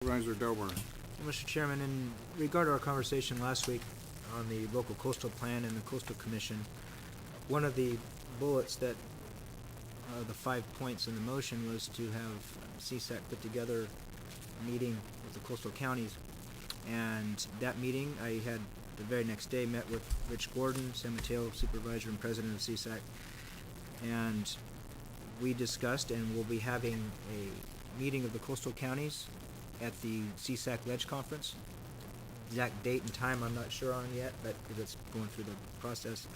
Supervisor Delbar. Mr. Chairman, in regard to our conversation last week on the local coastal plan and the coastal commission, one of the bullets that the 5 points in the motion was to have CSAC put together a meeting with the coastal counties. And that meeting, I had the very next day met with Rich Gordon, San Mateo Supervisor and President of CSAC, and we discussed and we'll be having a meeting of the coastal counties at the CSAC Ledge Conference. Exact date and time I'm not sure on yet, but because it's going through the process.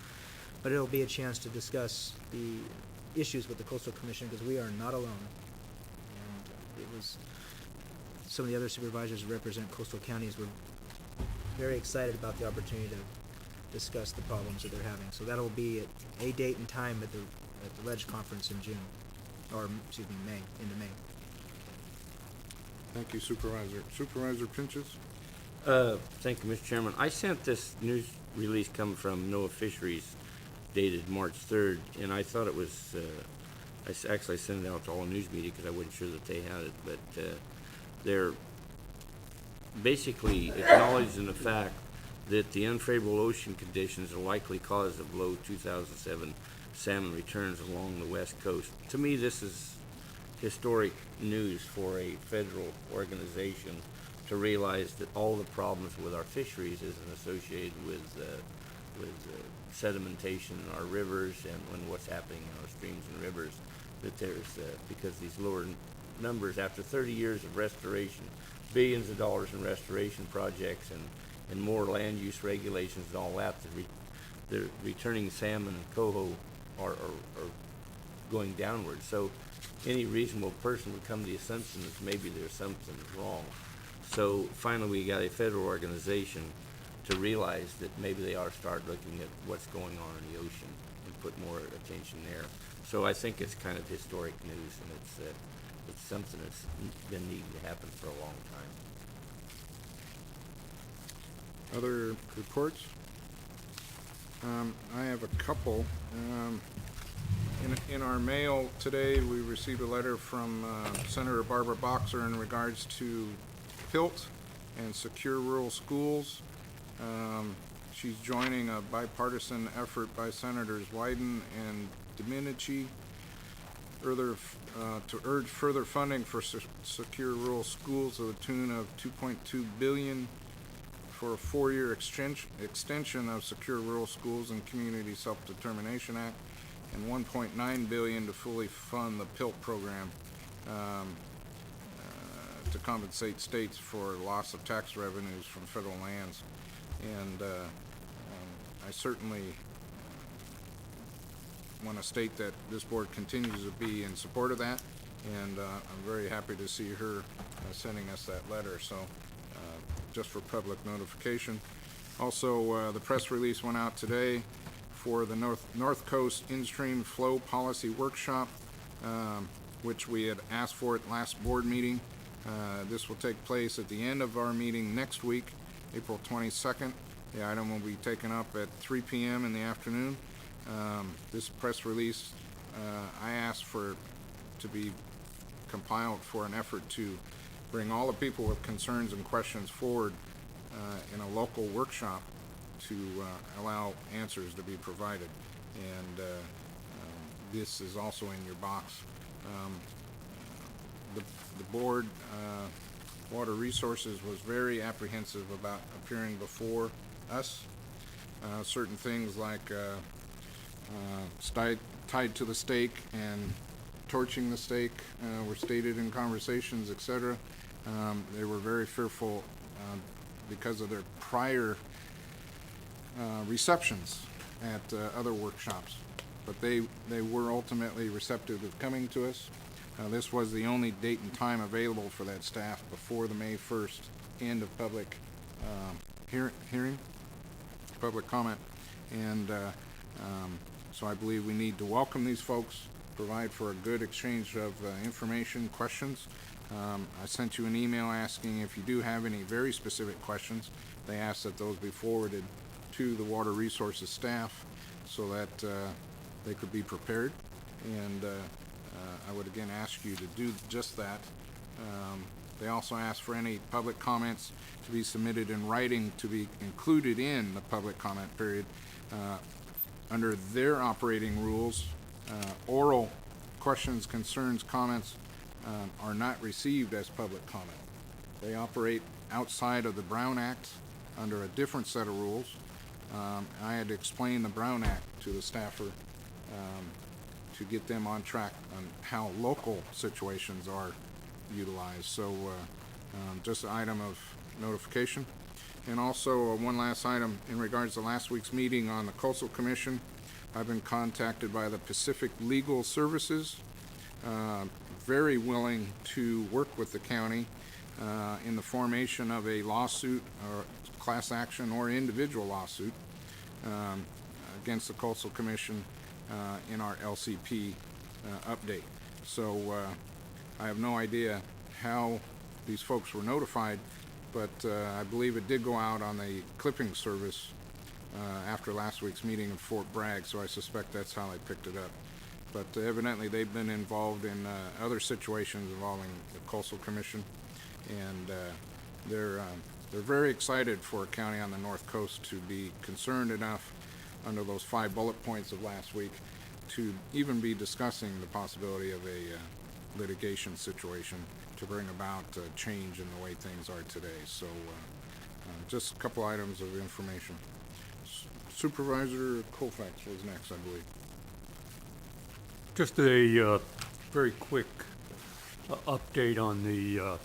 But it'll be a chance to discuss the issues with the Coastal Commission, because we are not alone. And it was some of the other supervisors who represent coastal counties were very excited about the opportunity to discuss the problems that they're having. So that'll be at a date and time at the Ledge Conference in June, or excuse me, May, into May. Thank you, Supervisor. Supervisor Pinches? Thank you, Mr. Chairman. I sent this news release coming from NOAA Fisheries dated March 3rd, and I thought it was, I sent it out to all news media because I wasn't sure that they had it, but they're basically acknowledging the fact that the unfavorable ocean conditions are likely cause of low 2007 salmon returns along the west coast. To me, this is historic news for a federal organization to realize that all the problems with our fisheries isn't associated with sedimentation in our rivers and what's happening in our streams and rivers, that there's, because these lower numbers after 30 years of restoration, billions of dollars in restoration projects and more land use regulations and all that, the returning salmon and coho are going downward. So any reasonable person would come to the assumption that maybe there's something wrong. So finally we got a federal organization to realize that maybe they ought to start looking at what's going on in the ocean and put more attention there. So I think it's kind of historic news, and it's something that's been needing to happen for a long time. Other reports? I have a couple. In our mail today, we received a letter from Senator Barbara Boxer in regards to PILT and secure rural schools. She's joining a bipartisan effort by Senators Wyden and Domenici to urge further funding for secure rural schools to the tune of $2.2 billion for a 4-year extension of secure rural schools and Community Self-Determination Act, and $1.9 billion to fully fund the PILT program to compensate states for loss of tax revenues from federal lands. And I certainly want to state that this board continues to be in support of that, and I'm very happy to see her sending us that letter. So just for public notification. Also, the press release went out today for the North Coast In-Stream Flow Policy Workshop, which we had asked for at last board meeting. This will take place at the end of our meeting next week, April 22nd. The item will be taken up at 3 p.m. in the afternoon. This press release I asked for to be compiled for an effort to bring all the people with concerns and questions forward in a local workshop to allow answers to be provided. And this is also in your box. The board, Water Resources, was very apprehensive about appearing before us. Certain things like tied to the stake and torching the stake were stated in conversations, etc. They were very fearful because of their prior receptions at other workshops, but they were ultimately receptive of coming to us. This was the only date and time available for that staff before the May 1st end of public hearing, public comment, and so I believe we need to welcome these folks, provide for a good exchange of information, questions. I sent you an email asking if you do have any very specific questions. They asked that those be forwarded to the Water Resources staff so that they could be prepared. And I would again ask you to do just that. They also asked for any public comments to be submitted in writing to be included in the public comment period. Under their operating rules, oral questions, concerns, comments are not received as public comment. They operate outside of the Brown Act under a different set of rules. I had to explain the Brown Act to the staffer to get them on track on how local situations are utilized. So just an item of notification. And also one last item in regards to last week's meeting on the Coastal Commission. I've been contacted by the Pacific Legal Services, very willing to work with the county in the formation of a lawsuit or class action or individual lawsuit against the Coastal Commission in our LCP update. So I have no idea how these folks were notified, but I believe it did go out on the clipping service after last week's meeting in Fort Bragg, so I suspect that's how they picked it up. But evidently they've been involved in other situations involving the Coastal Commission, and they're very excited for a county on the North Coast to be concerned enough under those 5 bullet points of last week to even be discussing the possibility of a litigation situation to bring about a change in the way things are today. So just a couple items of information. Supervisor Colfax was next, I believe. Just a very quick update on the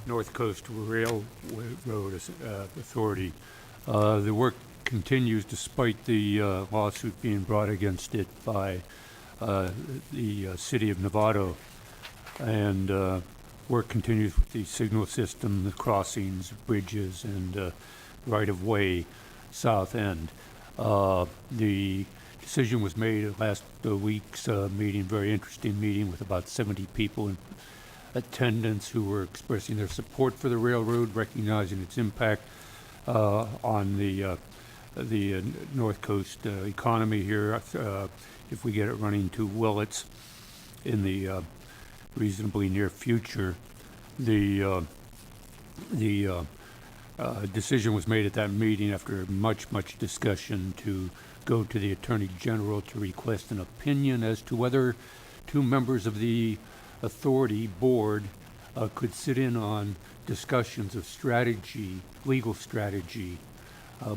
North Coast Railroad Authority. The work continues despite the lawsuit being brought against it by the city of Novato, and work continues with the signal system, the crossings, bridges, and right-of-way south end. The decision was made at last week's meeting, very interesting meeting with about 70 people in attendance who were expressing their support for the railroad, recognizing its impact on the North Coast economy here. If we get it running to Willits in the reasonably near future, the decision was made at that meeting after much discussion to go to the Attorney General to request an opinion as to whether 2 members of the authority board could sit in on discussions of strategy, legal strategy,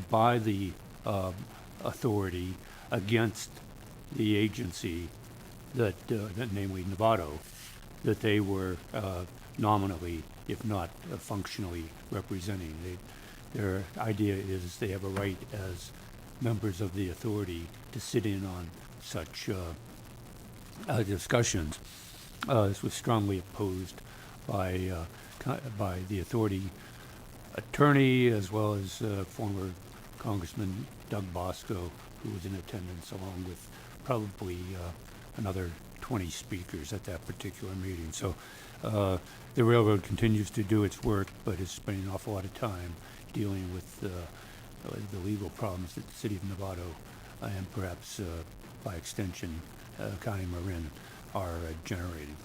by the authority against the agency that namely Novato, that they were nominally, if not functionally, representing. Their idea is they have a right as members of the authority to sit in on such discussions. This was strongly opposed by the authority attorney, as well as former Congressman Doug Bosco, who was in attendance, along with probably another 20 speakers at that particular meeting. So the railroad continues to do its work, but is spending an awful lot of time dealing with the legal problems that the city of Novato and perhaps by extension County Marin are generating.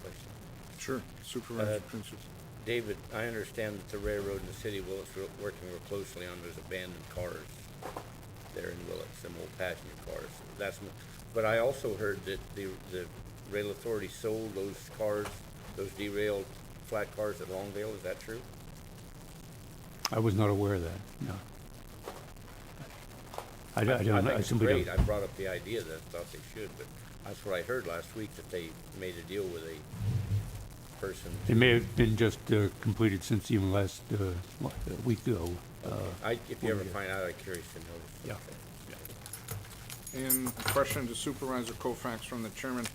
Question. Sure, Supervisor Princess. David, I understand that the railroad and the city of Willits are working real closely on those abandoned cars there in Willits, some old passenger cars. But I also heard that the rail authority sold those cars, those derailed flat cars at Longvale. Is that true? I was not aware of that, no. I don't. I I think simply it's great. don't. I brought up the idea that I thought they should, but that's what I heard last week, that they made a deal with a person. It may have been just completed since even last week ago. If you ever find out, I'm curious to know. Yeah. Okay. And question to Supervisor Colfax from the chairman.